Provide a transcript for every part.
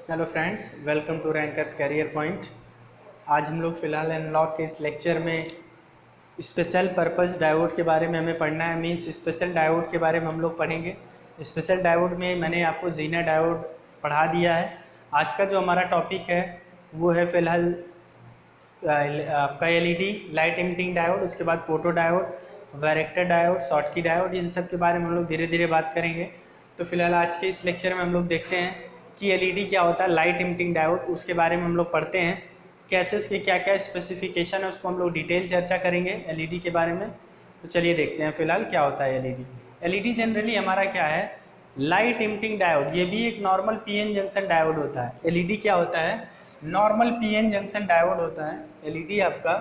Hello friends, welcome to Rankers Career Point. आज हम लोग फ़िलहाल एनालॉग के इस लेक्चर में स्पेशल पर्पस डायोड के बारे में हमें पढ़ना है। मींस स्पेशल डायोड के बारे में हम लोग पढ़ेंगे। स्पेशल डायोड में मैंने आपको जीना डायोड पढ़ा दिया है। आज का जो हमारा टॉपिक है वो है फ़िलहाल आपका एलईडी लाइट इमिटिंग डायोड, उसके बाद photo diode, varactor diode, Schottky diode, इन सब के बारे में हम लोग धीरे धीरे बात करेंगे। तो फिलहाल आज के इस लेक्चर में हम लोग देखते हैं कि एलईडी क्या होता है, लाइट इमिटिंग डायोड, उसके बारे में हम लोग पढ़ते हैं। कैसे उसके क्या क्या स्पेसिफिकेशन है उसको हम लोग डिटेल चर्चा करेंगे एलईडी के बारे में। तो चलिए देखते हैं फिलहाल क्या होता है एलईडी। एलईडी जनरली हमारा क्या है, लाइट इमिटिंग डायोड। ये भी एक नॉर्मल पीएन जंक्शन डायोड होता है। एलईडी क्या होता है, नॉर्मल पीएन जंक्शन डायोड होता है एलईडी आपका।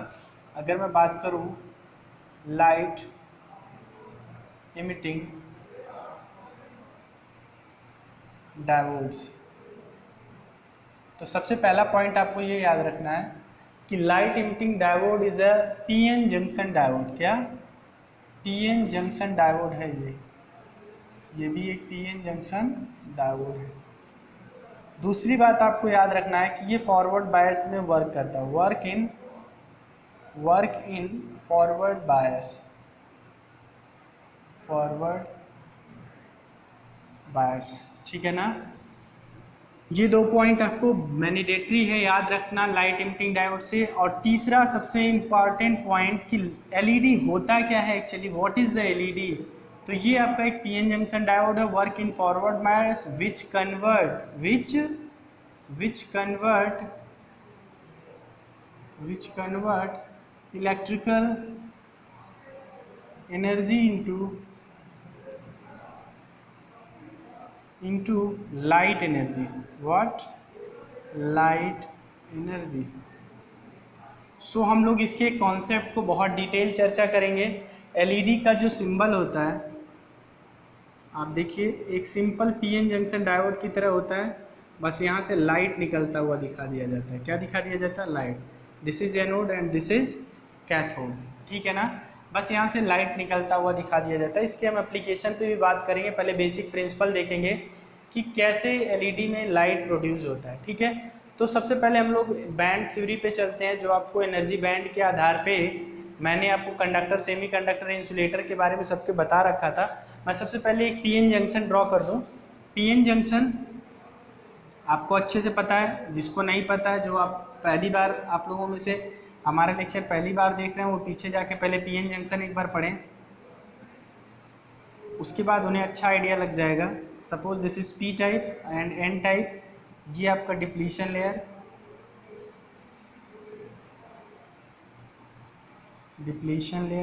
अगर मैं बात करूं लाइट इमिटिंग डायोड्स, तो सबसे पहला पॉइंट आपको ये याद रखना है कि light emitting diode is a PN junction diode. क्या पीएन जंक्शन डायोड है ये भी एक पीएन जंक्शन डायोड है। दूसरी बात आपको याद रखना है कि ये फॉरवर्ड बायस में वर्क करता है। वर्क इन फॉरवर्ड बायस, ठीक है ना। ये दो पॉइंट आपको मैंडेटरी है याद रखना लाइट इमिटिंग डायोड से। और तीसरा सबसे इम्पॉर्टेंट पॉइंट कि एलईडी होता क्या है actually, what is the LED. तो ये आपका एक पीएन जंक्शन डायोड है, work in forward bias which convert electrical energy into light energy. what light energy। सो हम लोग इसके कॉन्सेप्ट को बहुत डिटेल चर्चा करेंगे। एलईडी का जो सिंबल होता है आप देखिए, एक सिंपल पीएन जंक्शन डायोड की तरह होता है, बस यहाँ से लाइट निकलता हुआ दिखा दिया जाता है। क्या दिखा दिया जाता है, light. This is anode and this is cathode, ठीक है ना। बस यहाँ से लाइट निकलता हुआ दिखा दिया जाता है। इसके हम एप्लीकेशन पे भी बात करेंगे। पहले बेसिक प्रिंसिपल देखेंगे कि कैसे एलईडी में लाइट प्रोड्यूस होता है, ठीक है। तो सबसे पहले हम लोग बैंड थ्योरी पे चलते हैं, जो आपको एनर्जी बैंड के आधार पे मैंने आपको कंडक्टर, सेमी कंडक्टर, इंसुलेटर के बारे में सबके बता रखा था। मैं सबसे पहले एक पीएन जंक्शन ड्रॉ कर दूं। पीएन जंक्शन आपको अच्छे से पता है, जिसको नहीं पता है, जो आप पहली बार, आप लोगों में से हमारा लेक्चर पहली बार देख रहे हैं, वो पीछे जाके पहले पीएन जंक्शन एक बार पढ़ें, उसके बाद उन्हें अच्छा आइडिया लग जाएगा। Suppose this is P type and N type. ये आपका डिप्लीशन लेयर,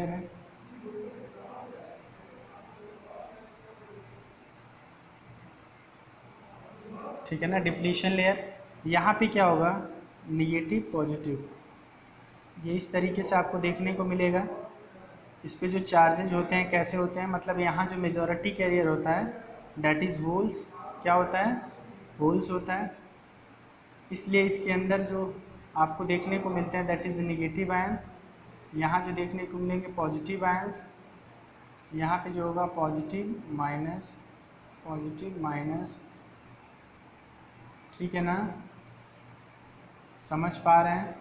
है। ठीक है ना, डिप्लीशन लेयर। यहाँ पे क्या होगा, निगेटिव पॉजिटिव, ये इस तरीके से आपको देखने को मिलेगा। इस पे जो चार्जेज होते हैं कैसे होते हैं, मतलब यहाँ जो मेजॉरिटी कैरियर होता है दैट इज़ होल्स। क्या होता है, होल्स होता है। इसलिए इसके अंदर जो आपको देखने को मिलते हैं दैट इज़ निगेटिव आयन। यहाँ जो देखने को मिलेंगे पॉजिटिव आयंस। यहाँ पे जो होगा पॉजिटिव माइनस, ठीक है ना, समझ पा रहे हैं।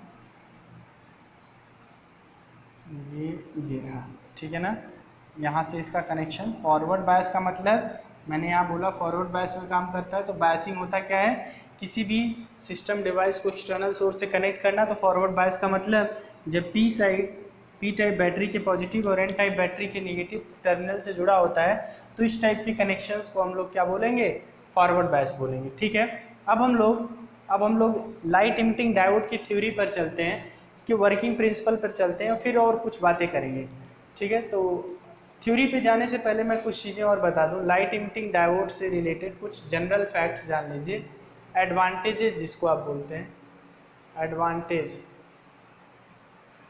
ये रहा, ठीक है ना। यहाँ से इसका कनेक्शन फॉरवर्ड बायस का मतलब मैंने यहाँ बोला फॉरवर्ड बायस में काम करता है। तो बायसिंग होता क्या है, किसी भी सिस्टम डिवाइस को एक्सटर्नल सोर्स से कनेक्ट करना। तो फॉरवर्ड बायस का मतलब जब P side, P type battery के पॉजिटिव और एन टाइप बैटरी के नेगेटिव टर्मिनल से जुड़ा होता है, तो इस टाइप के कनेक्शंस को हम लोग क्या बोलेंगे, फॉरवर्ड बायस बोलेंगे, ठीक है। अब हम लोग लाइट इमिटिंग डायोड की थ्योरी पर चलते हैं, इसके वर्किंग प्रिंसिपल पर चलते हैं, फिर और कुछ बातें करेंगे, ठीक है। तो थ्योरी पे जाने से पहले मैं कुछ चीज़ें और बता दूं। लाइट इमिटिंग डायोड से रिलेटेड कुछ जनरल फैक्ट्स जान लीजिए। एडवांटेजेस जिसको आप बोलते हैं, एडवांटेज,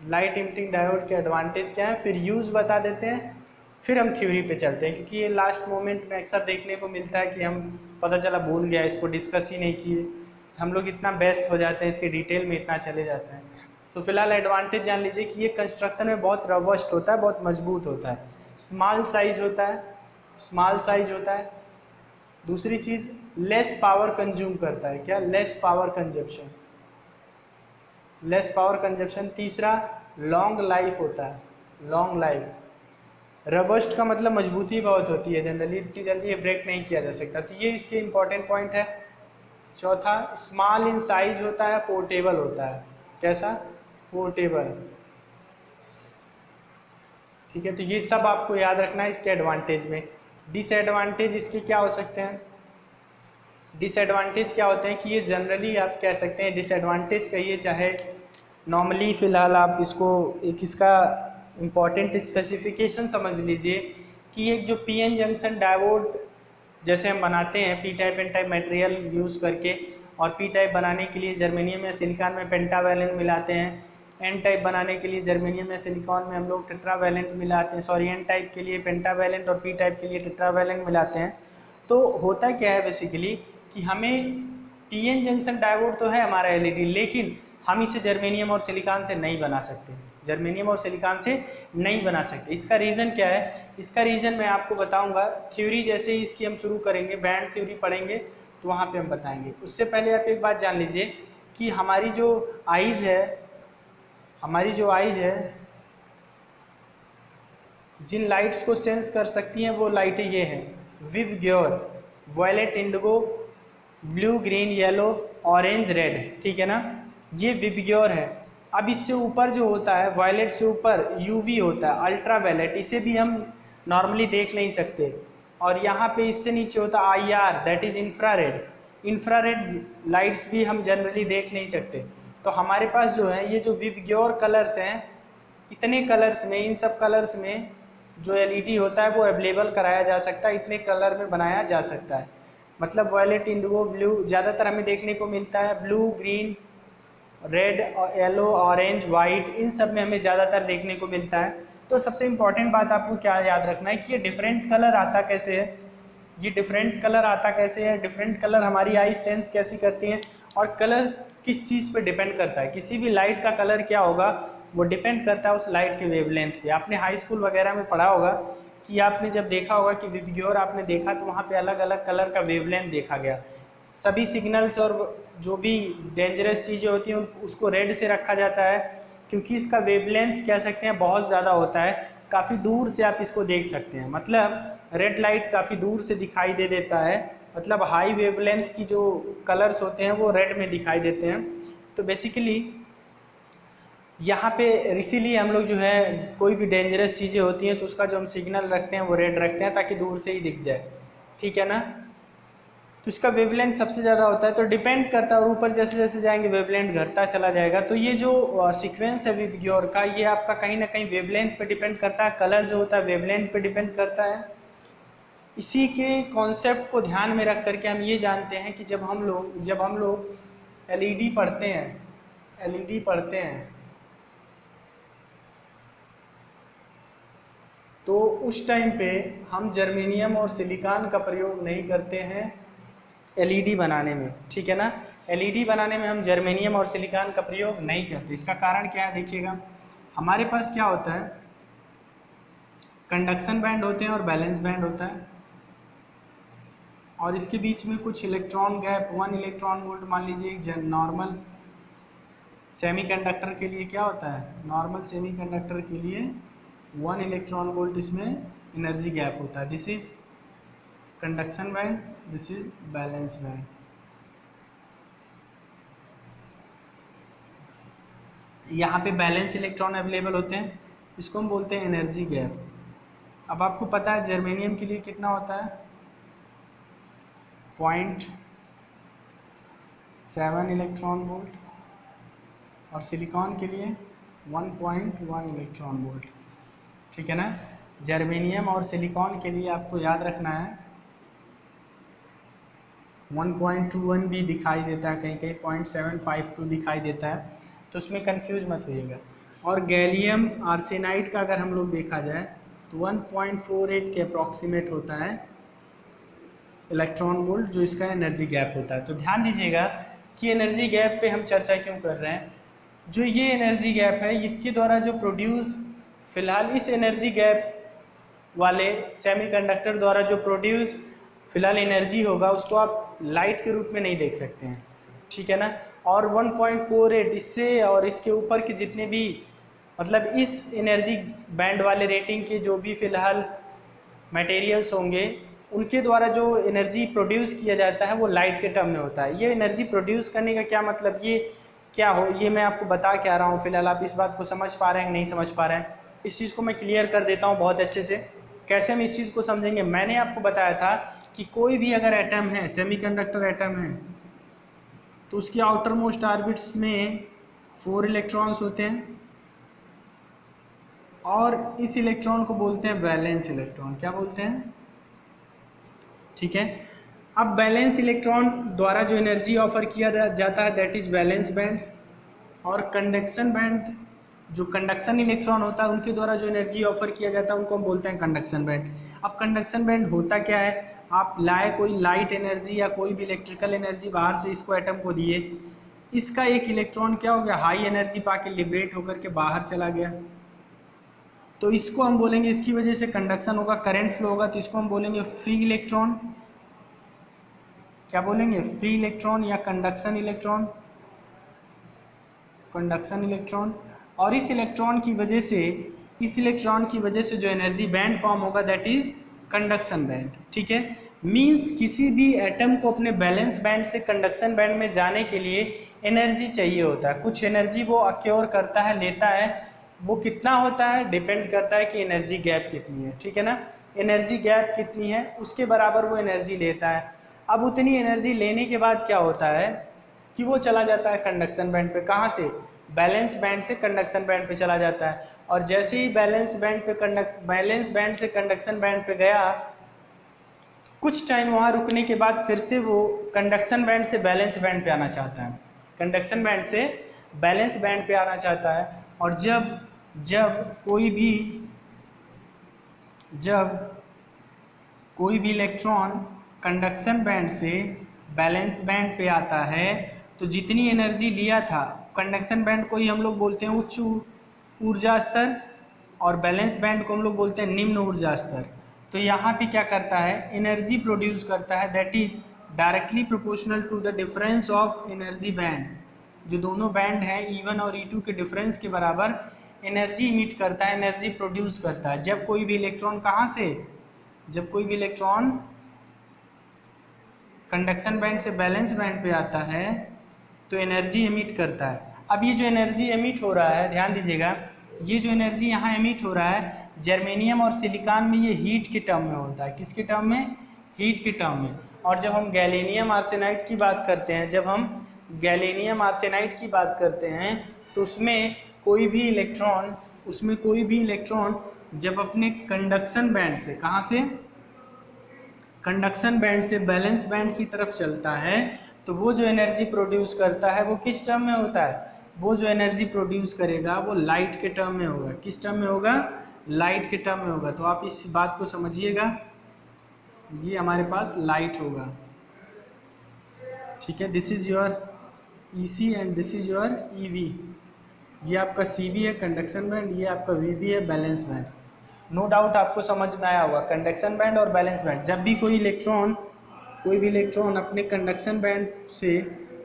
लाइट इमिटिंग डायोड के एडवांटेज क्या है, फिर यूज़ बता देते हैं, फिर हम थ्योरी पे चलते हैं। क्योंकि ये लास्ट मोमेंट में अक्सर देखने को मिलता है कि हम पता चला भूल गया, इसको डिस्कस ही नहीं किए, हम लोग इतना व्यस्त हो जाते हैं, इसके डिटेल में इतना चले जाते हैं। तो फिलहाल एडवांटेज जान लीजिए कि ये कंस्ट्रक्शन में बहुत रोबस्ट होता है, बहुत मजबूत होता है, स्मॉल साइज होता है। दूसरी चीज़ लेस पावर कंज्यूम करता है। क्या? Less power consumption, less power consumption. तीसरा लॉन्ग लाइफ होता है, लॉन्ग लाइफ। रबस्ट का मतलब मजबूती बहुत होती है, जनरली इतनी जल्दी ये ब्रेक नहीं किया जा सकता। तो ये इसके इंपॉर्टेंट पॉइंट है। चौथा स्मॉल इन साइज होता है, पोर्टेबल होता है। कैसा? पोर्टेबल। ठीक है, तो ये सब आपको याद रखना है इसके एडवांटेज में। डिसएडवांटेज इसके क्या हो सकते हैं? डिसएडवांटेज क्या होते हैं कि ये जनरली आप कह सकते हैं, डिसएडवांटेज कहिए चाहे नॉर्मली, फ़िलहाल आप इसको एक इसका इम्पॉर्टेंट स्पेसिफिकेशन समझ लीजिए कि एक जो पीएन जंक्शन डायोड जैसे हम बनाते हैं P type N type material use करके, और पी टाइप बनाने के लिए जर्मेनियम या सिलिकॉन में पेंटावैलेंट मिलाते हैं, एन टाइप बनाने के लिए जर्मेनियम या सिलिकॉन में हम लोग टेट्रावैलेंट मिलाते हैं, सॉरी एन टाइप के लिए पेंटावैलेंट और पी टाइप के लिए टेट्रावैलेंट मिलाते हैं। तो होता क्या है बेसिकली कि हमें पीएन जंक्शन डायोड तो है हमारा एलईडी, लेकिन हम इसे जर्मेनियम और सिलिकॉन से नहीं बना सकते, जर्मेनियम और सिलिकॉन से नहीं बना सकते। इसका रीज़न क्या है? इसका रीज़न मैं आपको बताऊंगा थ्योरी जैसे ही इसकी हम शुरू करेंगे, बैंड थ्योरी पढ़ेंगे तो वहाँ पे हम बताएंगे। उससे पहले आप एक बात जान लीजिए कि हमारी जो आइज़ है, हमारी जो आइज़ है जिन लाइट्स को सेंस कर सकती हैं वो लाइटें ये हैं: VIBGYOR, violet, indigo, blue, green, yellow, orange, red. ठीक है ना, ये विबग्योर है। अब इससे ऊपर जो होता है, वायलेट से ऊपर यूवी होता है, अल्ट्रा वायलेट, इसे भी हम नॉर्मली देख नहीं सकते। और यहाँ पे इससे नीचे होता है IR, that is infrared. Infrared lights भी हम जनरली देख नहीं सकते। तो हमारे पास जो है ये जो विबग्योर कलर्स हैं, इतने कलर्स में, इन सब कलर्स में जो एलईडी होता है वो अवेलेबल कराया जा सकता है, इतने कलर में बनाया जा सकता है। मतलब वायलेट, इंडिगो, ब्लू ज़्यादातर हमें देखने को मिलता है, blue, green, red, yellow, orange, white, इन सब में हमें ज़्यादातर देखने को मिलता है। तो सबसे इम्पॉर्टेंट बात आपको क्या याद रखना है कि ये डिफरेंट कलर आता कैसे है, ये डिफरेंट कलर आता कैसे है, डिफरेंट कलर हमारी आई सेंस कैसी करती हैं, और कलर किस चीज़ पे डिपेंड करता है। किसी भी लाइट का कलर क्या होगा वो डिपेंड करता है उस लाइट के वेवलेंथ पे। आपने हाई स्कूल वगैरह में पढ़ा होगा कि आपने जब देखा होगा कि विबग्योर आपने देखा तो वहाँ पे अलग अलग कलर का वेवलेंथ देखा गया। सभी सिग्नल्स और जो भी डेंजरस चीज़ें होती हैं उसको रेड से रखा जाता है, क्योंकि इसका वेवलेंथ कह सकते हैं बहुत ज़्यादा होता है, काफ़ी दूर से आप इसको देख सकते हैं। मतलब रेड लाइट काफ़ी दूर से दिखाई दे देता है, मतलब हाई वेवलेंथ की जो कलर्स होते हैं वो रेड में दिखाई देते हैं। तो बेसिकली यहाँ पे इसीलिए हम लोग जो है कोई भी डेंजरस चीज़ें होती हैं तो उसका जो हम सिग्नल रखते हैं वो रेड रखते हैं ताकि दूर से ही दिख जाए। ठीक है ना, तो इसका वेवलेंथ सबसे ज़्यादा होता है। तो डिपेंड करता है, और ऊपर जैसे जैसे जाएंगे वेवलेंथ घटता चला जाएगा। तो ये जो सीक्वेंस है विबग्योर का, ये आपका कहीं ना कहीं वेवलेंथ पे डिपेंड करता है, कलर जो होता है वेवलेंथ पे डिपेंड करता है। इसी के कॉन्सेप्ट को ध्यान में रख करके हम ये जानते हैं कि जब हम लोग एलईडी पढ़ते हैं तो उस टाइम पे हम जर्मेनियम और सिलिकॉन का प्रयोग नहीं करते हैं एलईडी बनाने में। ठीक है ना, एलईडी बनाने में हम जर्मेनियम और सिलिकॉन का प्रयोग नहीं करते। इसका कारण क्या है देखिएगा, हमारे पास क्या होता है, कंडक्शन बैंड होते हैं और बैलेंस बैंड होता है, और इसके बीच में कुछ इलेक्ट्रॉन गैप 1 इलेक्ट्रॉन वोल्ट मान लीजिए। एक नॉर्मल सेमीकंडक्टर के लिए क्या होता है, नॉर्मल सेमीकंडक्टर के लिए 1 इलेक्ट्रॉन वोल्ट इसमें एनर्जी गैप होता है। This is conduction band, this is balance band. यहाँ पे बैलेंस इलेक्ट्रॉन अवेलेबल होते हैं, इसको हम बोलते हैं एनर्जी गैप। अब आपको पता है जर्मेनियम के लिए कितना होता है, 0.7 इलेक्ट्रॉन वोल्ट, और सिलिकॉन के लिए 1.1 इलेक्ट्रॉन वोल्ट। ठीक है ना, जर्मेनियम और सिलिकॉन के लिए आपको याद रखना है 1.21 भी दिखाई देता है, कहीं कहीं 0.752 दिखाई देता है, तो उसमें कंफ्यूज मत होइएगा। और गैलियम आर्सेनाइड का अगर हम लोग देखा जाए तो 1.48 के अप्रॉक्सीमेट होता है इलेक्ट्रॉन वोल्ट, जो इसका एनर्जी गैप होता है। तो ध्यान दीजिएगा कि एनर्जी गैप पे हम चर्चा क्यों कर रहे हैं। जो ये एनर्जी गैप है इसके द्वारा जो प्रोड्यूस, फिलहाल इस एनर्जी गैप वाले सेमीकंडक्टर द्वारा जो प्रोड्यूस फिलहाल एनर्जी होगा उसको आप लाइट के रूप में नहीं देख सकते हैं, ठीक है ना। और 1.48 इससे और इसके ऊपर के जितने भी मतलब इस एनर्जी बैंड वाले रेटिंग के जो भी फिलहाल मटेरियल्स होंगे उनके द्वारा जो एनर्जी प्रोड्यूस किया जाता है वो लाइट के टर्म में होता है। ये एनर्जी प्रोड्यूस करने का क्या मतलब, ये क्या हो, ये मैं आपको बता क्या रहा हूँ। फिलहाल आप इस बात को समझ पा रहे हैं नहीं समझ पा रहे हैं, इस चीज़ को मैं क्लियर कर देता हूँ बहुत अच्छे से। कैसे हम इस चीज़ को समझेंगे, मैंने आपको बताया था कि कोई भी अगर एटम है, सेमीकंडक्टर एटम है, तो उसकी आउटर मोस्ट ऑर्बिट्स में 4 इलेक्ट्रॉन्स होते हैं और इस इलेक्ट्रॉन को बोलते हैं वैलेंस इलेक्ट्रॉन। क्या बोलते हैं, ठीक है। अब बैलेंस इलेक्ट्रॉन द्वारा जो एनर्जी ऑफर किया जाता है दैट इज वैलेंस बैंड, और कंडक्शन बैंड जो कंडक्शन इलेक्ट्रॉन होता है उनके द्वारा जो एनर्जी ऑफर किया जाता है उनको हम बोलते हैं कंडक्शन बैंड। अब कंडक्शन बैंड होता क्या है, आप लाए कोई लाइट एनर्जी या कोई भी इलेक्ट्रिकल एनर्जी बाहर से इसको एटम को दिए, इसका एक इलेक्ट्रॉन क्या हो गया, हाई एनर्जी पाके लिबरेट होकर के बाहर चला गया, तो इसको हम बोलेंगे, इसकी वजह से कंडक्शन होगा, करंट फ्लो होगा, तो इसको हम बोलेंगे फ्री इलेक्ट्रॉन। क्या बोलेंगे, फ्री इलेक्ट्रॉन या कंडक्शन इलेक्ट्रॉन, कंडक्शन इलेक्ट्रॉन। और इस इलेक्ट्रॉन की वजह से, इस इलेक्ट्रॉन की वजह से जो एनर्जी बैंड फॉर्म होगा दैट इज कंडक्शन बैंड, ठीक है। मींस किसी भी एटम को अपने बैलेंस बैंड से कंडक्शन बैंड में जाने के लिए एनर्जी चाहिए होता है, कुछ एनर्जी वो अक्योर करता है, लेता है, वो कितना होता है डिपेंड करता है कि एनर्जी गैप कितनी है, ठीक है ना। एनर्जी गैप कितनी है उसके बराबर वो एनर्जी लेता है। अब उतनी एनर्जी लेने के बाद क्या होता है कि वो चला जाता है कंडक्शन बैंड पे, कहाँ से, बैलेंस बैंड से कंडक्शन बैंड पे चला जाता है। और जैसे ही बैलेंस बैंड से कंडक्शन बैंड पे गया, कुछ टाइम वहाँ रुकने के बाद फिर से वो कंडक्शन बैंड से बैलेंस बैंड पे आना चाहता है, कंडक्शन बैंड से बैलेंस बैंड पे आना चाहता है। और जब कोई भी इलेक्ट्रॉन कंडक्शन बैंड से बैलेंस बैंड पे आता है तो जितनी एनर्जी लिया था, कंडक्शन बैंड को ही हम लोग बोलते हैं उच्च ऊर्जा स्तर और बैलेंस बैंड को हम लोग बोलते हैं निम्न ऊर्जा स्तर। तो यहाँ पे क्या करता है, एनर्जी प्रोड्यूस करता है that is directly proportional to the difference of energy band. जो दोनों बैंड हैं E1 और E2 के डिफरेंस के बराबर एनर्जी इमिट करता है, एनर्जी प्रोड्यूस करता है। जब कोई भी इलेक्ट्रॉन कहाँ से, जब कोई भी इलेक्ट्रॉन कंडक्शन बैंड से बैलेंस बैंड पे आता है तो एनर्जी एमिट करता है। अब ये जो एनर्जी एमिट हो रहा है, ध्यान दीजिएगा, ये जो एनर्जी यहाँ एमिट हो रहा है जर्मेनियम और सिलिकॉन में ये हीट के टर्म में होता है। किसके टर्म में, हीट के टर्म में। और जब हम गैलेनियम आर्सेनाइड की बात करते हैं, जब हम गैलेनियम आर्सेनाइड की बात करते हैं तो उसमें कोई भी इलेक्ट्रॉन जब अपने कंडक्शन बैंड से, कहाँ से, कंडक्शन बैंड से बैलेंस बैंड की तरफ चलता है तो वो जो एनर्जी प्रोड्यूस करता है वो किस टर्म में होता है, वो जो एनर्जी प्रोड्यूस करेगा वो लाइट के टर्म में होगा। किस टर्म में होगा, लाइट के टर्म में होगा। तो आप इस बात को समझिएगा, ये हमारे पास लाइट होगा, ठीक है। This is your EC and this is your EV। ये आपका CV है कंडक्शन बैंड, ये आपका VB है बैलेंस बैंड। नो डाउट आपको समझ में आया होगा कंडक्शन बैंड और बैलेंस बैंड। जब भी कोई भी इलेक्ट्रॉन अपने कंडक्शन बैंड से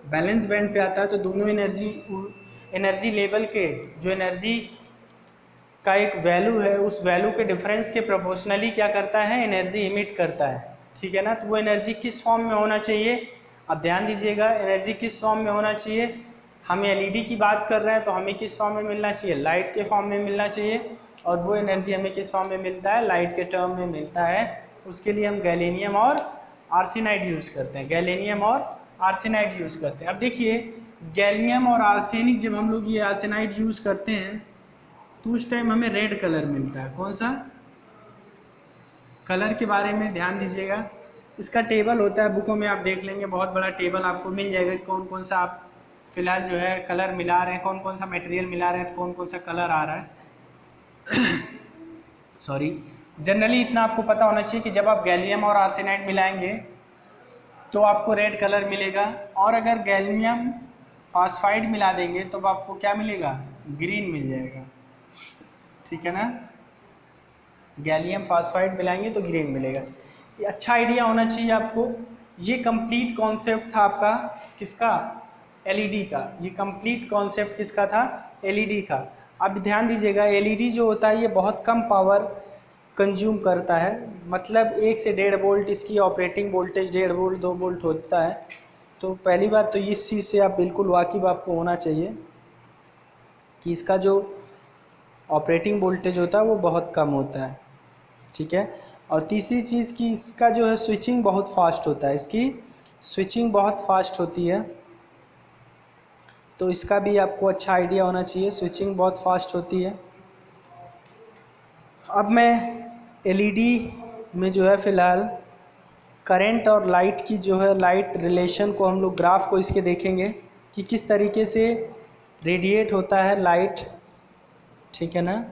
बैलेंस बैंड पे आता है तो दोनों एनर्जी लेवल के जो एनर्जी का एक वैल्यू है उस वैल्यू के डिफरेंस के प्रोपोर्शनली क्या करता है, एनर्जी इमिट करता है, ठीक है ना। तो वो एनर्जी किस फॉर्म में होना चाहिए, अब ध्यान दीजिएगा, एनर्जी किस फॉर्म में होना चाहिए। हम LED की बात कर रहे हैं तो हमें किस फॉर्म में मिलना चाहिए, लाइट के फॉर्म में मिलना चाहिए। और वो एनर्जी हमें किस फॉर्म में मिलता है, लाइट के टर्म में मिलता है। उसके लिए हम गैलेनियम और आर्सेनाइड यूज़ करते हैं, गैलेनियम और आर्सेनाइड यूज़ करते हैं। अब देखिए गैलियम और आर्सेनिक जब हम लोग ये आर्सेनाइड यूज़ करते हैं तो उस टाइम हमें रेड कलर मिलता है। कौन सा कलर के बारे में ध्यान दीजिएगा, इसका टेबल होता है, बुकों में आप देख लेंगे, बहुत बड़ा टेबल आपको मिल जाएगा कौन कौन सा आप फिलहाल जो है कलर मिला रहे हैं, कौन कौन सा मटेरियल मिला रहे हैं, तो कौन कौन सा कलर आ रहा है। सॉरी, जनरली इतना आपको पता होना चाहिए कि जब आप गैलियम और आर्सेनाइड मिलाएंगे तो आपको रेड कलर मिलेगा, और अगर गैलियम फास्फाइड मिला देंगे तो आपको क्या मिलेगा, ग्रीन मिल जाएगा, ठीक है ना। गैलियम फास्फाइड मिलाएंगे तो ग्रीन मिलेगा। ये अच्छा आइडिया होना चाहिए आपको ये कंप्लीट कॉन्सेप्ट था आपका किसका, एलईडी का। ये कंप्लीट कॉन्सेप्ट किसका था, एलईडी का। अब ध्यान दीजिएगा, एलईडी जो होता है ये बहुत कम पावर कंज्यूम करता है, मतलब 1 से 1.5 वोल्ट इसकी ऑपरेटिंग वोल्टेज 1.5 वोल्ट 2 वोल्ट होता है। तो पहली बात तो इस चीज़ से आप बिल्कुल वाकिफ़ आपको होना चाहिए कि इसका जो ऑपरेटिंग वोल्टेज होता है वो बहुत कम होता है, ठीक है। और तीसरी चीज़ कि इसका जो है स्विचिंग बहुत फास्ट होता है, इसकी स्विचिंग बहुत फास्ट होती है, तो इसका भी आपको अच्छा आइडिया होना चाहिए, स्विचिंग बहुत फास्ट होती है। अब मैं एलईडी में जो है फ़िलहाल करंट और लाइट की जो है लाइट रिलेशन को हम लोग ग्राफ को इसके देखेंगे कि किस तरीके से रेडिएट होता है लाइट, ठीक है ना।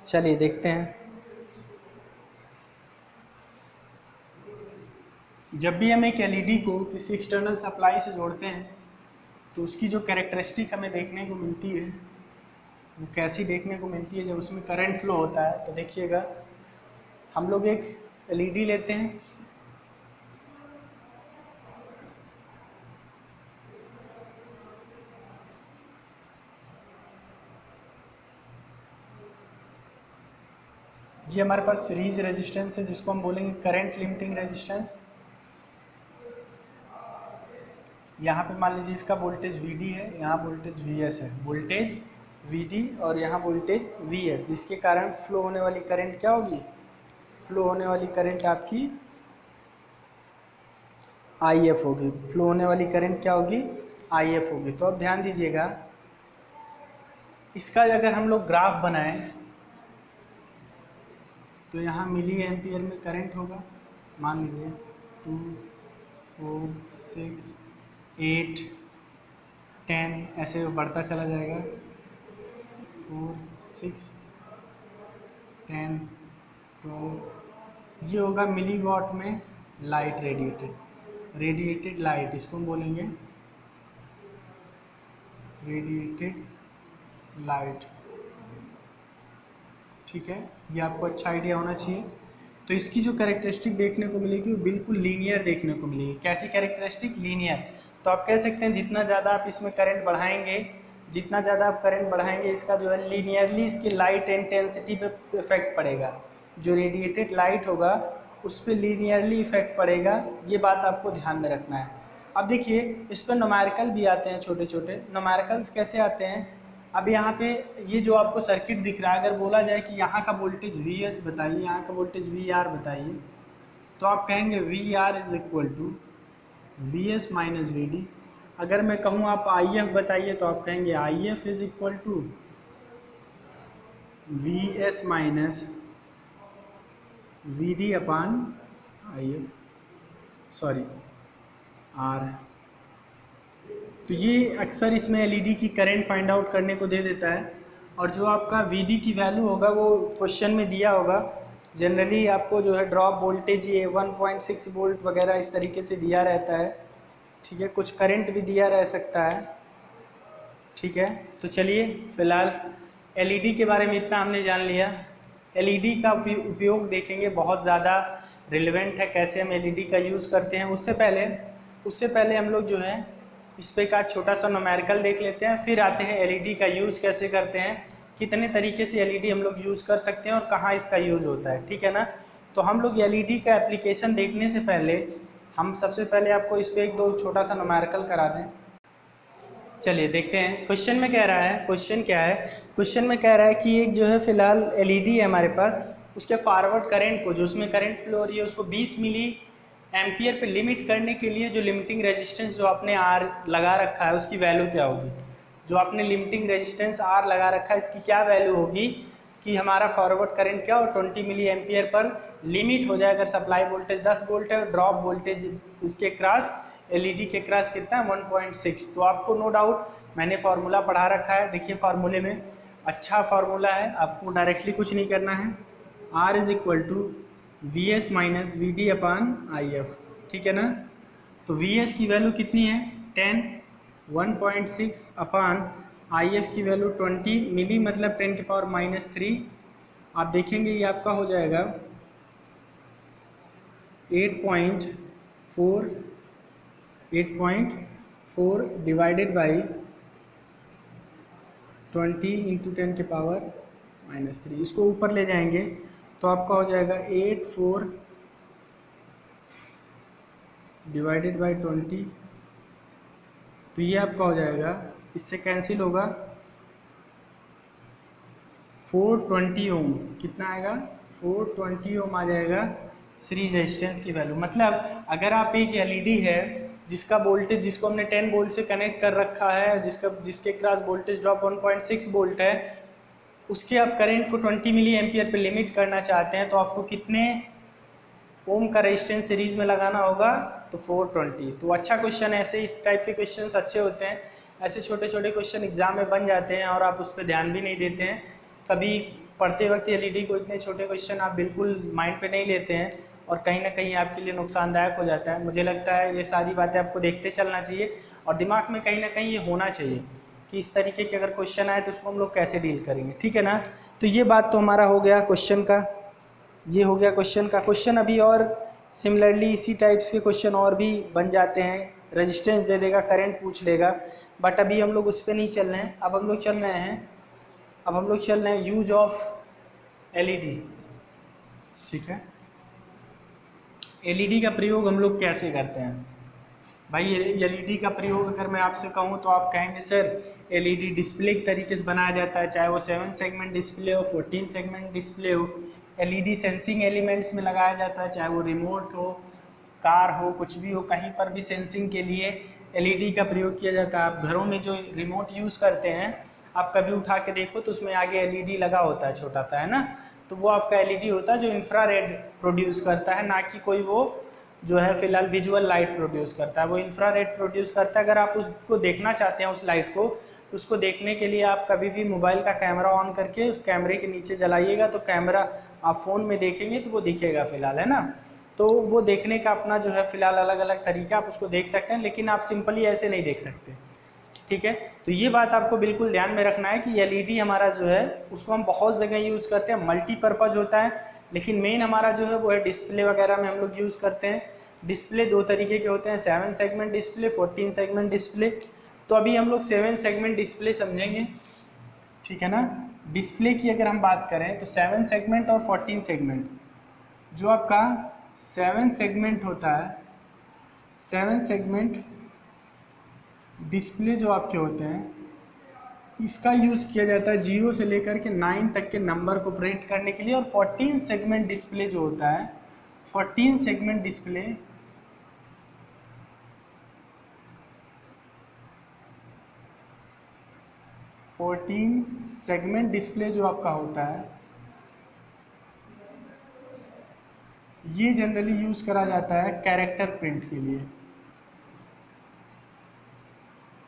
चलिए देखते हैं। जब भी हम एक एलईडी को किसी एक्सटर्नल सप्लाई से जोड़ते हैं तो उसकी जो कैरेक्टरिस्टिक हमें देखने को मिलती है वो कैसी देखने को मिलती है, जब उसमें करंट फ्लो होता है। तो देखिएगा, हम लोग एक एलईडी लेते हैं, ये हमारे पास सीरीज रेजिस्टेंस है जिसको हम बोलेंगे करंट लिमिटिंग रेजिस्टेंस। यहाँ पे मान लीजिए इसका वोल्टेज Vd है, यहाँ वोल्टेज Vs है, वोल्टेज Vd और यहाँ वोल्टेज Vs, जिसके कारण फ्लो होने वाली करंट क्या होगी, फ्लो होने वाली करंट आपकी IF होगी, फ्लो होने वाली करंट क्या होगी, IF होगी। तो अब ध्यान दीजिएगा, इसका अगर हम लोग ग्राफ बनाएं तो यहाँ मिली एम्पियर में करंट होगा, मान लीजिए 2 4 6 8 10 ऐसे बढ़ता चला जाएगा, 4 6 10 12, ये होगा मिली वॉट में लाइट रेडिएटेड लाइट, इसको हम बोलेंगे रेडिएटेड लाइट, ठीक है। ये आपको अच्छा आइडिया होना चाहिए। तो इसकी जो कैरेक्टरिस्टिक देखने को मिलेगी वो बिल्कुल लीनियर देखने को मिलेगी। कैसी कैरेक्टरिस्टिक, लीनियर। तो आप कह सकते हैं जितना ज़्यादा आप इसमें करंट बढ़ाएंगे, जितना ज़्यादा आप करंट बढ़ाएंगे इसका जो है लीनियरली इसकी लाइट इंटेंसिटी पे इफेक्ट पड़ेगा, जो रेडिएटेड लाइट होगा उस पर लीनियरली इफेक्ट पड़ेगा। ये बात आपको ध्यान में रखना है। अब देखिए, इस पर न्यूमेरिकल भी आते हैं, छोटे छोटे न्यूमेरिकल्स कैसे आते हैं। अब यहाँ पे ये जो आपको सर्किट दिख रहा है, अगर बोला जाए कि यहाँ का वोल्टेज Vs बताइए, यहाँ का वोल्टेज VR बताइए, तो आप कहेंगे VR is equal to Vs minus Vd। अगर मैं कहूँ आप IF बताइए तो आप कहेंगे IF is equal to Vs minus Vd upon IF, sorry R। तो ये अक्सर इसमें एलईडी की करंट फाइंड आउट करने को दे देता है, और जो आपका Vd की वैल्यू होगा वो क्वेश्चन में दिया होगा। जनरली आपको जो है ड्रॉप वोल्टेज ये 1.6 वोल्ट वगैरह इस तरीके से दिया रहता है, ठीक है। कुछ करंट भी दिया रह सकता है, ठीक है। तो चलिए फ़िलहाल एलईडी के बारे में इतना हमने जान लिया। एलईडी का उपयोग देखेंगे, बहुत ज़्यादा रिलेवेंट है, कैसे हम एलईडी का यूज़ करते हैं। उससे पहले हम लोग जो है इस पे का छोटा सा न्यूमेरिकल देख लेते हैं, फिर आते हैं एलईडी का यूज़ कैसे करते हैं, कितने तरीके से एलईडी हम लोग यूज़ कर सकते हैं और कहाँ इसका यूज़ होता है, ठीक है ना। तो हम लोग एलईडी का एप्लीकेशन देखने से पहले हम सबसे पहले आपको इस पर एक दो छोटा सा न्यूमेरिकल करा दें। चलिए देखते हैं क्वेश्चन में कह रहा है, क्वेश्चन क्या है। क्वेश्चन में कह रहा है कि एक जो है फ़िलहाल एलईडी है हमारे पास, उसके फॉरवर्ड करंट को, जो उसमें करंट फ्लो हो रही है उसको 20 मिली एम्पियर पे लिमिट करने के लिए जो लिमिटिंग रेजिस्टेंस जो आपने R लगा रखा है उसकी वैल्यू क्या होगी। जो आपने लिमिटिंग रेजिस्टेंस R लगा रखा है इसकी क्या वैल्यू होगी कि हमारा फॉरवर्ड करंट क्या हो, 20 मिली एम्पियर पर लिमिट हो जाए। अगर सप्लाई वोल्टेज 10 वोल्ट है और ड्रॉप वोल्टेज इसके क्रॉस एलईडी के क्रॉस कितना है 1.6। तो आपको नो डाउट मैंने फार्मूला पढ़ा रखा है, देखिए फार्मूले में अच्छा फार्मूला है, आपको डायरेक्टली कुछ नहीं करना है। R is equal to Vs minus Vd upon IF, ठीक है ना। तो Vs की वैल्यू कितनी है 10, 1.6 अपान IF की वैल्यू 20 मिली, मतलब 10 की पावर -3। आप देखेंगे ये आपका हो जाएगा 8.4 डिवाइडेड बाई 20 इंटू 10⁻³ इसको ऊपर ले जाएंगे तो आपका हो जाएगा 8/4 डिवाइडेड बाई 20। तो ये आपका हो जाएगा, इससे कैंसिल होगा 420 ओम। कितना आएगा? 420 ओम आ जाएगा सीरीज रेजिस्टेंस की वैल्यू। मतलब अगर आप एक एलईडी है जिसका वोल्टेज, जिसको हमने 10 वोल्ट से कनेक्ट कर रखा है, जिसके क्रॉस वोल्टेज ड्रॉप 1.6 वोल्ट है, उसके आप करंट को 20 मिली एम्पियर पे लिमिट करना चाहते हैं तो आपको कितने ओम का रेजिस्टेंस सीरीज में लगाना होगा? तो 420। तो अच्छा क्वेश्चन है, ऐसे इस टाइप के क्वेश्चंस अच्छे होते हैं। ऐसे छोटे छोटे क्वेश्चन एग्जाम में बन जाते हैं और आप उस पर ध्यान भी नहीं देते हैं। कभी पढ़ते वक्त एलईडी को इतने छोटे क्वेश्चन आप बिल्कुल माइंड पे नहीं लेते हैं और कहीं ना कहीं आपके लिए नुकसानदायक हो जाता है। मुझे लगता है ये सारी बातें आपको देखते चलना चाहिए और दिमाग में कहीं ना कहीं ये होना चाहिए कि इस तरीके के अगर क्वेश्चन आए तो उसको हम लोग कैसे डील करेंगे। ठीक है ना? तो ये बात तो हमारा हो गया क्वेश्चन का, ये हो गया क्वेश्चन का। क्वेश्चन अभी और सिमिलरली इसी टाइप्स के क्वेश्चन और भी बन जाते हैं। रेजिस्टेंस दे देगा, करंट पूछ लेगा, बट अभी हम लोग उस पर नहीं चल रहे हैं। अब हम लोग चल रहे हैं यूज ऑफ एलईडी। ठीक है, एलईडी का प्रयोग हम लोग कैसे करते हैं? भाई एलईडी का प्रयोग अगर मैं आपसे कहूँ तो आप कहेंगे सर एलईडी डिस्प्ले के तरीके से बनाया जाता है, चाहे वो 7 सेगमेंट डिस्प्ले हो, 14 सेगमेंट डिस्प्ले हो। एलईडी सेंसिंग एलिमेंट्स में लगाया जाता है, चाहे वो रिमोट हो, कार हो, कुछ भी हो, कहीं पर भी सेंसिंग के लिए एलईडी का प्रयोग किया जाता है। आप घरों में जो रिमोट यूज़ करते हैं, आप कभी उठा के देखो तो उसमें आगे एलईडी लगा होता है, छोटा सा, है ना? तो वो आपका एलईडी होता है जो इंफ्रारेड प्रोड्यूस करता है, ना कि कोई वो जो है फिलहाल विजुअल लाइट प्रोड्यूस करता है। वो इंफ्रारेड प्रोड्यूस करता है। अगर आप उसको देखना चाहते हैं उस लाइट को, तो उसको देखने के लिए आप कभी भी मोबाइल का कैमरा ऑन करके उस कैमरे के नीचे जलाइएगा तो कैमरा आप फ़ोन में देखेंगे तो वो दिखेगा फिलहाल, है ना? तो वो देखने का अपना जो है फिलहाल अलग अलग तरीका, आप उसको देख सकते हैं, लेकिन आप सिंपली ऐसे नहीं देख सकते। ठीक है, तो ये बात आपको बिल्कुल ध्यान में रखना है कि एलईडी हमारा जो है उसको हम बहुत जगह यूज़ करते हैं, मल्टीपर्पज़ होता है, लेकिन मेन हमारा जो है वो है डिस्प्ले वगैरह में हम लोग यूज़ करते हैं। डिस्प्ले दो तरीके के होते हैं, 7 सेगमेंट डिस्प्ले, 14 सेगमेंट डिस्प्ले। तो अभी हम लोग 7 सेगमेंट डिस्प्ले समझेंगे। ठीक है ना? डिस्प्ले की अगर हम बात करें तो 7 सेगमेंट और 14 सेगमेंट, जो आपका 7 सेगमेंट होता है, 7 सेगमेंट डिस्प्ले जो आपके होते हैं, इसका यूज़ किया जाता है 0 से लेकर के 9 तक के नंबर को प्रिंट करने के लिए। और 14 सेगमेंट डिस्प्ले जो होता है, 14 सेगमेंट डिस्प्ले जो आपका होता है, ये जनरली यूज़ करा जाता है कैरेक्टर प्रिंट के लिए।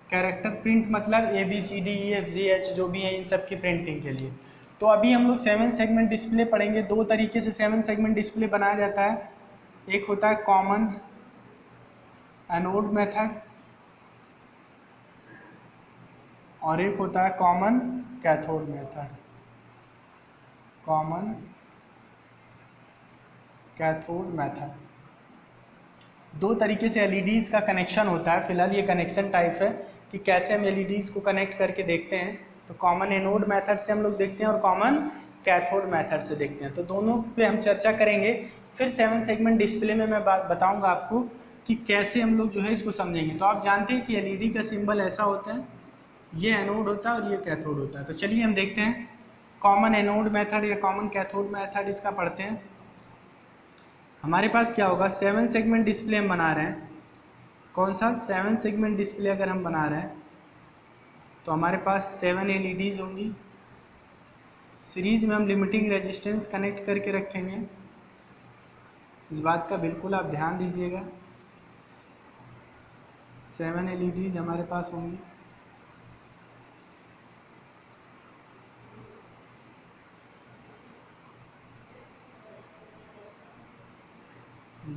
कैरेक्टर प्रिंट मतलब ABCDEFGH जो भी है, इन सब की प्रिंटिंग के लिए। तो अभी हम लोग 7 सेगमेंट डिस्प्ले पढ़ेंगे। दो तरीके से 7 सेगमेंट डिस्प्ले बनाया जाता है। एक होता है कॉमन एनोड मेथड और एक होता है common cathode method. Common cathode method, दो तरीके से एलईडीज का कनेक्शन होता है। फिलहाल ये कनेक्शन टाइप है कि कैसे हम एलईडीज को कनेक्ट करके देखते हैं। तो कॉमन एनोड मेथड से हम लोग देखते हैं और कॉमन कैथोड मेथड से देखते हैं। तो दोनों पे हम चर्चा करेंगे। फिर 7 सेगमेंट डिस्प्ले में मैं बताऊंगा आपको कि कैसे हम लोग जो है इसको समझेंगे। तो आप जानते हैं कि एलईडी का सिंबल ऐसा होता है, ये एनोड होता है और ये कैथोड होता है। तो चलिए हम देखते हैं कॉमन एनोड मेथड या कॉमन कैथोड मेथड, इसका पढ़ते हैं। हमारे पास क्या होगा, 7 सेगमेंट डिस्प्ले हम बना रहे हैं। कौन सा? 7 सेगमेंट डिस्प्ले अगर हम बना रहे हैं तो हमारे पास 7 एलईडीज होंगी। सीरीज में हम लिमिटिंग रेजिस्टेंस कनेक्ट करके रखेंगे, इस बात का बिल्कुल आप ध्यान दीजिएगा। 7 एलईडीज हमारे पास होंगी।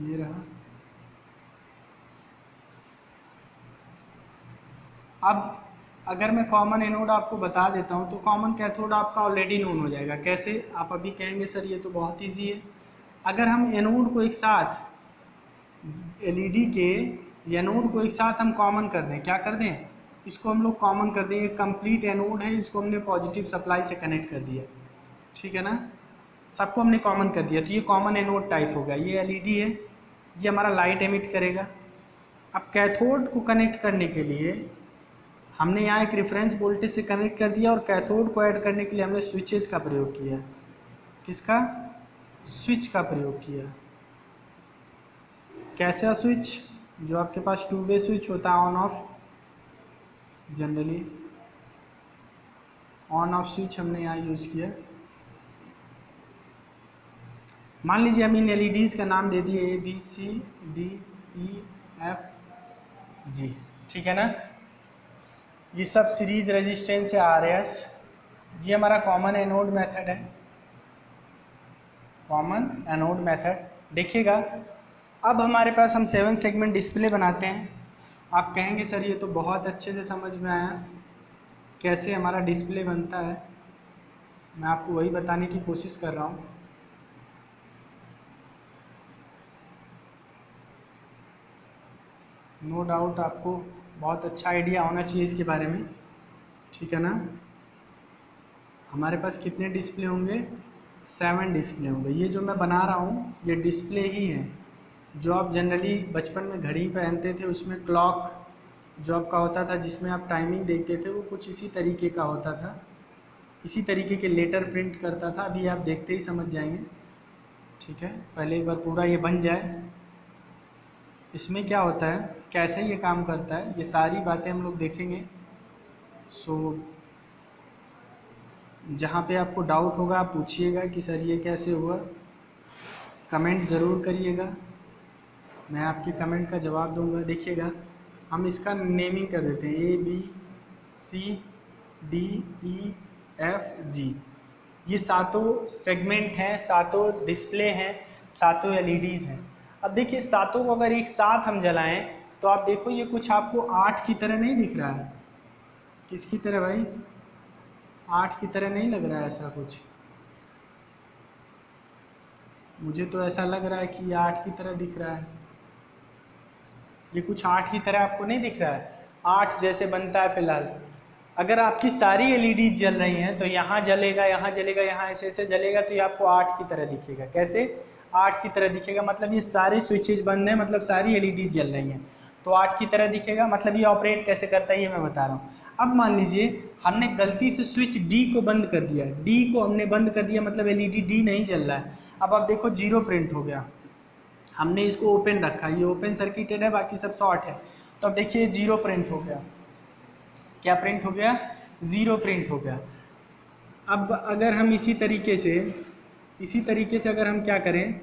ये रहा। अब अगर मैं कॉमन एनोड आपको बता देता हूँ तो कॉमन कैथोड आपका ऑलरेडी नोन हो जाएगा। कैसे? आप अभी कहेंगे सर ये तो बहुत ईजी है। अगर हम एनोड को एक साथ एलईडी के एनोड को एक साथ हम कॉमन कर दें, क्या कर दें, इसको हम लोग कॉमन कर दें, एक कंप्लीट एनोड है, इसको हमने पॉजिटिव सप्लाई से कनेक्ट कर दिया, ठीक है ना, सबको हमने कॉमन कर दिया, तो ये कॉमन एनोड टाइप होगा। ये एलईडी है, ये हमारा लाइट एमिट करेगा। अब कैथोड को कनेक्ट करने के लिए हमने यहाँ एक रेफरेंस वोल्टेज से कनेक्ट कर दिया और कैथोड को ऐड करने के लिए हमने स्विचेस का प्रयोग किया। किसका? स्विच का प्रयोग किया। कैसा स्विच? जो आपके पास 2 वे स्विच होता है, on off, generally on off switch हमने यहाँ यूज़ किया। मान लीजिए हम इन एलईडीज़ का नाम दे दिए ABCDEFG, ठीक है ना। ये सब सीरीज रेजिस्टेंस है RS। ये हमारा कॉमन एनोड मेथड है, कॉमन एनोड मेथड। देखिएगा अब हमारे पास हम 7 सेगमेंट डिस्प्ले बनाते हैं। आप कहेंगे सर ये तो बहुत अच्छे से समझ में आया, कैसे हमारा डिस्प्ले बनता है। मैं आपको वही बताने की कोशिश कर रहा हूँ। नो डाउट आपको बहुत अच्छा आइडिया होना चाहिए इसके बारे में, ठीक है ना। हमारे पास कितने डिस्प्ले होंगे? 7 डिस्प्ले होंगे। ये जो मैं बना रहा हूँ ये डिस्प्ले ही है। जो आप जनरली बचपन में घड़ी पहनते थे उसमें क्लॉक जो आपका होता था, जिसमें आप टाइमिंग देखते थे, वो कुछ इसी तरीके का होता था, इसी तरीके के लेटर प्रिंट करता था। अभी आप देखते ही समझ जाएंगे, ठीक है। पहले एक बार पूरा ये बन जाए। इसमें क्या होता है, कैसे ये काम करता है, ये सारी बातें हम लोग देखेंगे। सो जहाँ पे आपको डाउट होगा आप पूछिएगा कि सर ये कैसे हुआ, कमेंट ज़रूर करिएगा, मैं आपके कमेंट का जवाब दूंगा। देखिएगा हम इसका नेमिंग कर देते हैं ABCDEFG। ये सातों सेगमेंट हैं, सातों डिस्प्ले हैं, सातों एलईडीज़ हैं। अब देखिए सातों को अगर एक साथ हम जलाएं तो आप देखो ये कुछ आपको 8 की तरह नहीं दिख रहा है। किसकी तरह भाई? 8 की तरह नहीं लग रहा है ऐसा कुछ? मुझे तो ऐसा लग रहा है कि ये 8 की तरह दिख रहा है। ये कुछ 8 की तरह आपको नहीं दिख रहा है? 8 जैसे बनता है फिलहाल। अगर आपकी सारी एलईडी जल रही हैं तो यहाँ जलेगा, यहाँ जलेगा, यहाँ ऐसे ऐसे जलेगा, तो ये आपको 8 की तरह दिखेगा। कैसे 8 की तरह दिखेगा? मतलब ये सारी स्विचेज बंद हैं, मतलब सारी एलईडी जल रही हैं, तो 8 की तरह दिखेगा। मतलब ये ऑपरेट कैसे करता है ये मैं बता रहा हूँ। अब मान लीजिए हमने गलती से स्विच डी को बंद कर दिया, डी को हमने बंद कर दिया, मतलब एलईडी डी नहीं जल रहा है। अब आप देखो 0 प्रिंट हो गया। हमने इसको ओपन रखा, ये ओपन सर्किटेड है, बाकी सब शॉर्ट है। तो अब देखिए 0 प्रिंट हो गया। क्या प्रिंट हो गया? 0 प्रिंट हो गया। अब अगर हम इसी तरीके से अगर हम क्या करें,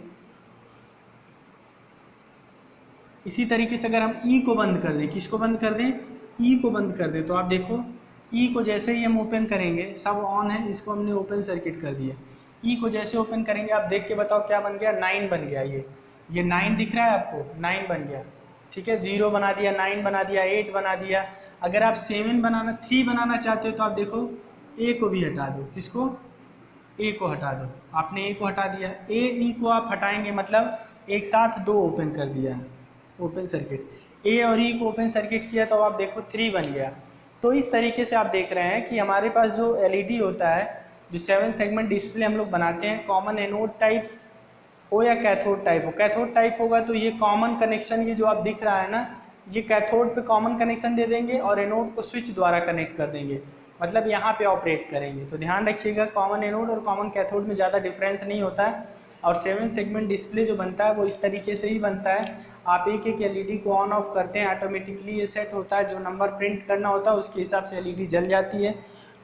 इसी तरीके से अगर हम ई को बंद कर दें, किसको बंद कर दें? ई को बंद कर दें, तो आप देखो ई को जैसे ही हम ओपन करेंगे, सब ऑन है, इसको हमने ओपन सर्किट कर दिया। ई को जैसे ओपन करेंगे आप देख के बताओ क्या बन गया? 9 बन गया। ये 9 दिख रहा है आपको? 9 बन गया, ठीक है। 0 बना दिया, 9 बना दिया, 8 बना दिया। अगर आप 7 बनाना, 3 बनाना चाहते हो तो आप देखो ए को भी हटा दो। किसको? ए को हटा दो। आपने ए को हटा दिया, ई को आप हटाएंगे मतलब एक साथ 2 ओपन कर दिया, ओपन सर्किट। ए और ई को ओपन सर्किट किया तो आप देखो 3 बन गया। तो इस तरीके से आप देख रहे हैं कि हमारे पास जो एलईडी होता है, जो 7 सेगमेंट डिस्प्ले हम लोग बनाते हैं, कॉमन एनोड टाइप हो या कैथोड टाइप हो। कैथोड टाइप होगा तो ये कॉमन कनेक्शन, ये जो आप दिख रहा है ना, ये कैथोड पे कॉमन कनेक्शन दे देंगे और एनोड को स्विच द्वारा कनेक्ट कर देंगे, मतलब यहाँ पे ऑपरेट करेंगे। तो ध्यान रखिएगा कॉमन एनोड और कॉमन कैथोड में ज़्यादा डिफरेंस नहीं होता है। और 7 सेगमेंट डिस्प्ले जो बनता है वो इस तरीके से ही बनता है। आप एक एक एलईडी को ऑन ऑफ करते हैं, ऑटोमेटिकली ये सेट होता है, जो नंबर प्रिंट करना होता है उसके हिसाब से एलईडी जल जाती है।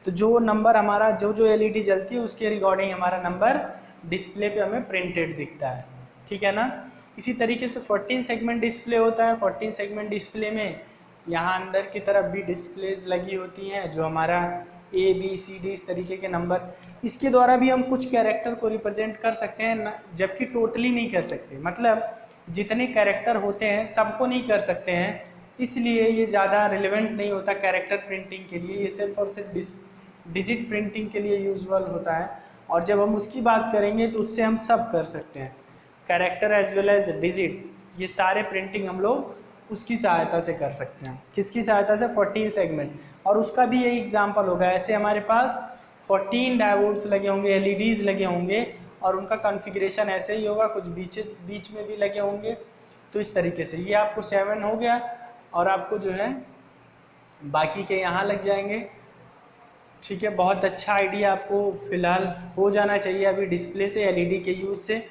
तो जो नंबर हमारा, जो एलईडी जलती है उसके रिकॉर्डिंग हमारा नंबर डिस्प्ले पे हमें प्रिंटेड दिखता है, ठीक है ना। इसी तरीके से 14 सेगमेंट डिस्प्ले होता है। 14 सेगमेंट डिस्प्ले में यहाँ अंदर की तरफ भी डिस्प्लेज लगी होती हैं, जो हमारा ABCD इस तरीके के नंबर, इसके द्वारा भी हम कुछ कैरेक्टर को रिप्रेजेंट कर सकते हैं, जबकि टोटली नहीं कर सकते। मतलब जितने कैरेक्टर होते हैं सबको नहीं कर सकते हैं, इसलिए ये ज़्यादा रिलेवेंट नहीं होता कैरेक्टर प्रिंटिंग के लिए। ये सिर्फ और सिर्फ डिजिट प्रिंटिंग के लिए यूजुअल होता है। और जब हम उसकी बात करेंगे तो उससे हम सब कर सकते हैं, character as well as digit. ये सारे प्रिंटिंग हम लोग उसकी सहायता से कर सकते हैं। किसकी सहायता से? 14 सेगमेंट। और उसका भी यही एग्जाम्पल होगा। ऐसे हमारे पास 14 डायोड्स लगे होंगे, एलईडीज़ लगे होंगे और उनका कॉन्फ़िगरेशन ऐसे ही होगा, कुछ बीच में भी लगे होंगे। तो इस तरीके से ये आपको 7 हो गया और आपको जो है बाकी के यहाँ लग जाएंगे। ठीक है, बहुत अच्छा आइडिया आपको फ़िलहाल हो जाना चाहिए अभी डिस्प्ले से, एलईडी के यूज़ से।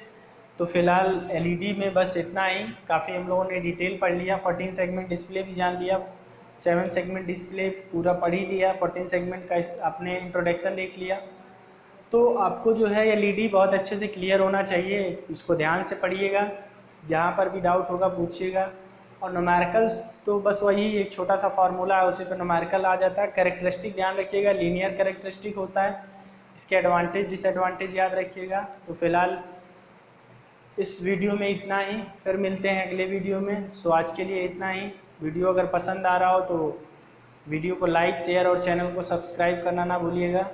तो फ़िलहाल एलईडी में बस इतना ही, काफ़ी हम लोगों ने डिटेल पढ़ लिया। 14 सेगमेंट डिस्प्ले भी जान लिया, 7 सेगमेंट डिस्प्ले पूरा पढ़ ही लिया, 14 सेगमेंट का आपने इंट्रोडक्शन देख लिया। तो आपको जो है एलईडी बहुत अच्छे से क्लियर होना चाहिए, इसको ध्यान से पढ़िएगा, जहाँ पर भी डाउट होगा पूछिएगा। और न्यूमेरिकल्स तो बस वही एक छोटा सा फार्मूला है, उसी पे न्यूमेरिकल आ जाता है। कैरेक्टरिस्टिक ध्यान रखिएगा, लीनियर कैरेक्टरिस्टिक होता है, इसके एडवांटेज डिसएडवांटेज याद रखिएगा। तो फिलहाल इस वीडियो में इतना ही, फिर मिलते हैं अगले वीडियो में। सो आज के लिए इतना ही। वीडियो अगर पसंद आ रहा हो तो वीडियो को लाइक शेयर और चैनल को सब्सक्राइब करना ना भूलिएगा।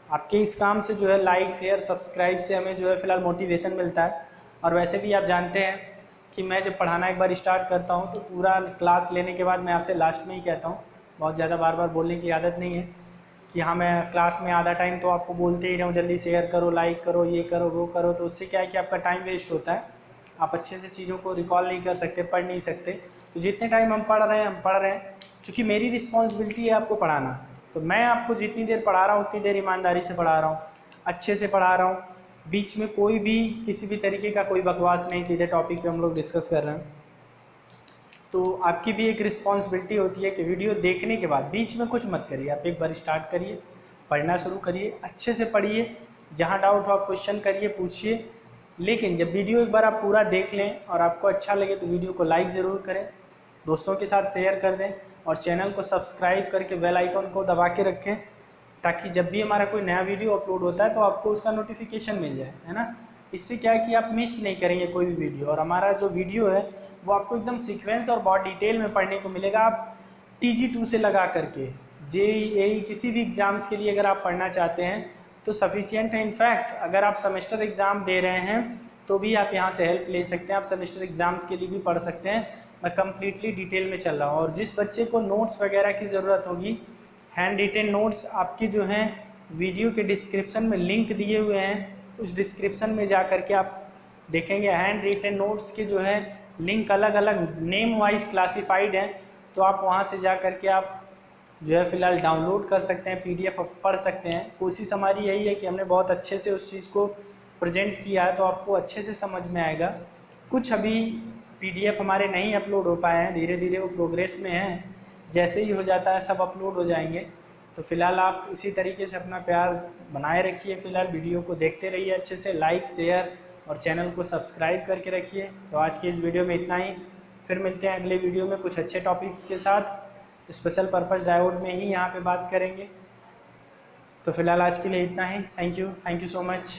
आपके इस काम से जो है लाइक शेयर सब्सक्राइब से हमें जो है फ़िलहाल मोटिवेशन मिलता है। और वैसे भी आप जानते हैं कि मैं जब पढ़ाना एक बार स्टार्ट करता हूँ तो पूरा क्लास लेने के बाद मैं आपसे लास्ट में ही कहता हूँ, बहुत ज़्यादा बार बार बोलने की आदत नहीं है कि हाँ मैं क्लास में आधा टाइम तो आपको बोलते ही रहूँ जल्दी शेयर करो, लाइक करो, ये करो, वो करो। तो उससे क्या है कि आपका टाइम वेस्ट होता है, आप अच्छे से चीज़ों को रिकॉल नहीं कर सकते, पढ़ नहीं सकते। तो जितने टाइम हम पढ़ रहे हैं क्योंकि मेरी रिस्पॉन्सिबिलिटी है आपको पढ़ाना, तो मैं आपको जितनी देर पढ़ा रहा हूँ उतनी देर ईमानदारी से पढ़ा रहा हूँ, अच्छे से पढ़ा रहा हूँ। बीच में कोई भी किसी भी तरीके का कोई बकवास नहीं, सीधे टॉपिक पे हम लोग डिस्कस कर रहे हैं। तो आपकी भी एक रिस्पॉन्सिबिलिटी होती है कि वीडियो देखने के बाद बीच में कुछ मत करिए, आप एक बार स्टार्ट करिए, पढ़ना शुरू करिए, अच्छे से पढ़िए, जहाँ डाउट हो आप क्वेश्चन करिए, पूछिए। लेकिन जब वीडियो एक बार आप पूरा देख लें और आपको अच्छा लगे तो वीडियो को लाइक ज़रूर करें, दोस्तों के साथ शेयर कर दें और चैनल को सब्सक्राइब करके बेल आइकन को दबा के रखें, ताकि जब भी हमारा कोई नया वीडियो अपलोड होता है तो आपको उसका नोटिफिकेशन मिल जाए, है ना। इससे क्या है कि आप मिस नहीं करेंगे कोई भी वीडियो, और हमारा जो वीडियो है वो आपको एकदम सीक्वेंस और बहुत डिटेल में पढ़ने को मिलेगा। आप TG2 से लगा करके JEE किसी भी एग्ज़ाम्स के लिए अगर आप पढ़ना चाहते हैं तो सफिशियंट है। इनफैक्ट अगर आप सेमेस्टर एग्ज़ाम दे रहे हैं तो भी आप यहाँ से हेल्प ले सकते हैं, आप सेमेस्टर एग्ज़ाम्स के लिए भी पढ़ सकते हैं। मैं कम्प्लीटली डिटेल में चल रहा हूँ। और जिस बच्चे को नोट्स वगैरह की ज़रूरत होगी, हैंड रिटेन नोट्स आपकी जो हैं वीडियो के डिस्क्रिप्शन में लिंक दिए हुए हैं, उस डिस्क्रिप्शन में जा कर के आप देखेंगे हैंड रिटेन नोट्स के जो है लिंक अलग अलग नेम वाइज क्लासिफाइड हैं। तो आप वहाँ से जा कर के आप जो है फ़िलहाल डाउनलोड कर सकते हैं, PDF पढ़ सकते हैं। कोशिश हमारी यही है कि हमने बहुत अच्छे से उस चीज़ को प्रेजेंट किया है तो आपको अच्छे से समझ में आएगा। कुछ अभी PDF हमारे नहीं अपलोड हो पाए हैं, धीरे धीरे वो प्रोग्रेस में हैं, जैसे ही हो जाता है सब अपलोड हो जाएंगे। तो फिलहाल आप इसी तरीके से अपना प्यार बनाए रखिए, फ़िलहाल वीडियो को देखते रहिए अच्छे से, लाइक शेयर और चैनल को सब्सक्राइब करके रखिए। तो आज की इस वीडियो में इतना ही, फिर मिलते हैं अगले वीडियो में कुछ अच्छे टॉपिक्स के साथ, स्पेशल पर्पस डायोड में ही यहाँ पे बात करेंगे। तो फिलहाल आज के लिए इतना ही। Thank you so much.